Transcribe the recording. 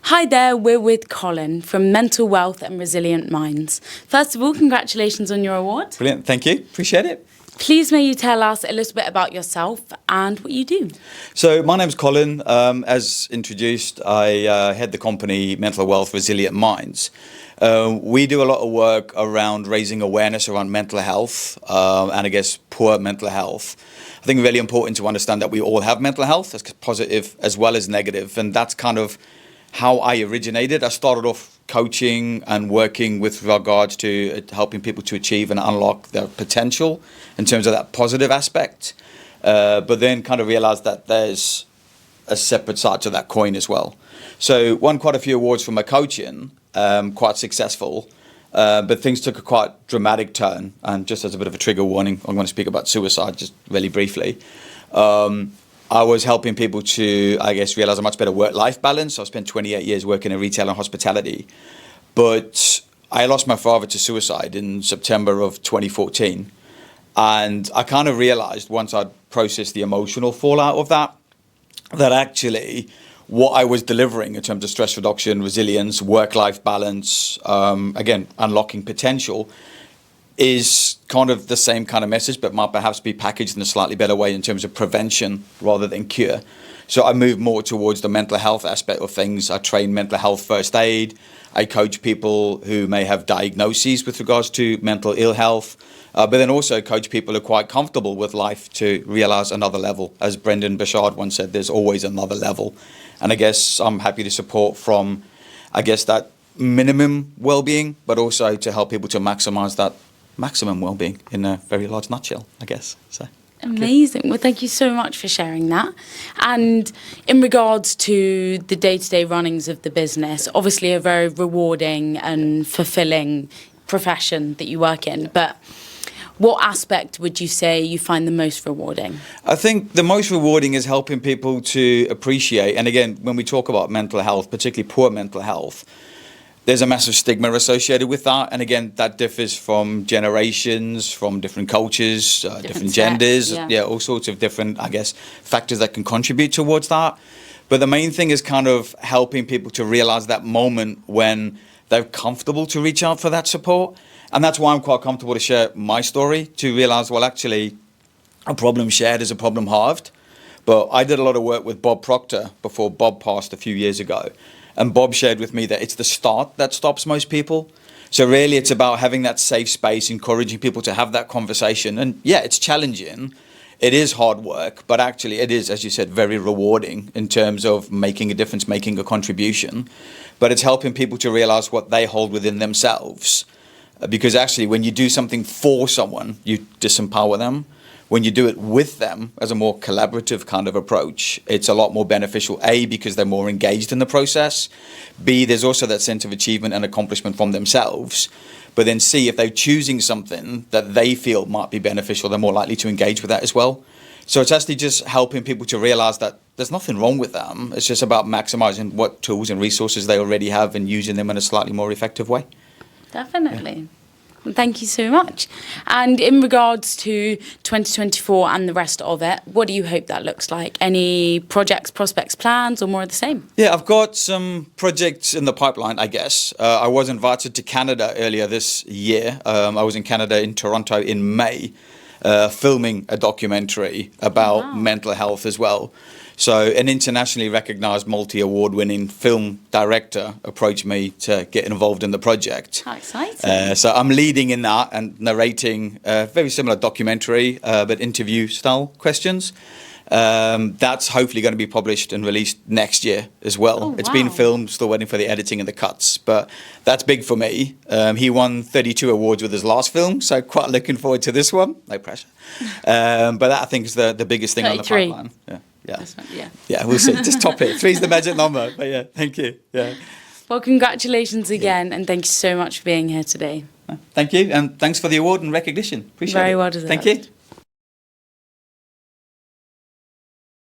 Hi there, we're with Colin from Mental Wealth and Resilient Minds. First of all, congratulations on your award. Brilliant, thank you, appreciate it. Please may you tell us a little bit about yourself and what you do. So my name's Colin. As introduced, I head the company Mental Wealth Resilient Minds. We do a lot of work around raising awareness around mental health and I guess poor mental health. I think it's really important to understand that we all have mental health, as positive as well as negative, and that's kind of how I originated. I started off coaching and working with regards to helping people to achieve and unlock their potential in terms of that positive aspect, but then kind of realized that there's a separate side to that coin as well. So won quite a few awards for my coaching, quite successful, but things took a quite dramatic turn. And just as a bit of a trigger warning, I'm going to speak about suicide just really briefly. I was helping people to, I guess, realize a much better work-life balance. I spent 28 years working in retail and hospitality. But I lost my father to suicide in September of 2014. And I kind of realized once I'd processed the emotional fallout of that, that actually what I was delivering in terms of stress reduction, resilience, work-life balance, again, unlocking potential, is kind of the same kind of message, but might perhaps be packaged in a slightly better way in terms of prevention rather than cure. So I moved more towards the mental health aspect of things. I train mental health first aid. I coach people who may have diagnoses with regards to mental ill health, but then also coach people who are quite comfortable with life to realize another level. As Brendan Bouchard once said, there's always another level. And I guess I'm happy to support from, I guess, that minimum well-being, but also to help people to maximize that maximum well-being in a very large nutshell, I guess. So amazing. Well, thank you so much for sharing that. And in regards to the day-to-day runnings of the business, obviously a very rewarding and fulfilling profession that you work in, but what aspect would you say you find the most rewarding? I think the most rewarding is helping people to appreciate, and again, when we talk about mental health, particularly poor mental health, there's a massive stigma associated with that. And again, that differs from generations, from different cultures, different genders, all sorts of different, I guess, factors that can contribute towards that. But the main thing is kind of helping people to realize that moment when they're comfortable to reach out for that support. And that's why I'm quite comfortable to share my story, to realize, well, actually, a problem shared is a problem halved. But I did a lot of work with Bob Proctor before Bob passed a few years ago. And Bob shared with me that it's the start that stops most people. So really, it's about having that safe space, encouraging people to have that conversation. And yeah, it's challenging. It is hard work, but actually it is, as you said, very rewarding in terms of making a difference, making a contribution. But it's helping people to realize what they hold within themselves. Because actually, when you do something for someone, you disempower them. When you do it with them as a more collaborative kind of approach, it's a lot more beneficial, A, because they're more engaged in the process. B, there's also that sense of achievement and accomplishment from themselves. But then C, if they're choosing something that they feel might be beneficial, they're more likely to engage with that as well. So it's actually just helping people to realize that there's nothing wrong with them. It's just about maximizing what tools and resources they already have and using them in a slightly more effective way. Definitely. Yeah. Thank you so much. And in regards to 2024 and the rest of it, what do you hope that looks like? Any projects, prospects, plans, or more of the same? Yeah, I've got some projects in the pipeline, I guess. I was invited to Canada earlier this year. I was in Canada, in Toronto, in May, filming a documentary about mental health as well. So an internationally recognized multi-award-winning film director approached me to get involved in the project. How exciting. So I'm leading in that and narrating a very similar documentary, but interview-style questions. That's hopefully going to be published and released next year as well. Oh, wow. It's been filmed, still waiting for the editing and the cuts, but that's big for me. He won 32 awards with his last film, so quite looking forward to this one. No pressure. But that, I think, is the biggest thing 33. On the pipeline. Yeah. Yeah, we'll see. Just top it. 3's the magic number. But yeah, thank you. Yeah. Well, congratulations again, and thank you so much for being here today. Thank you, and thanks for the award and recognition. Appreciate it. Very well deserved. Thank you.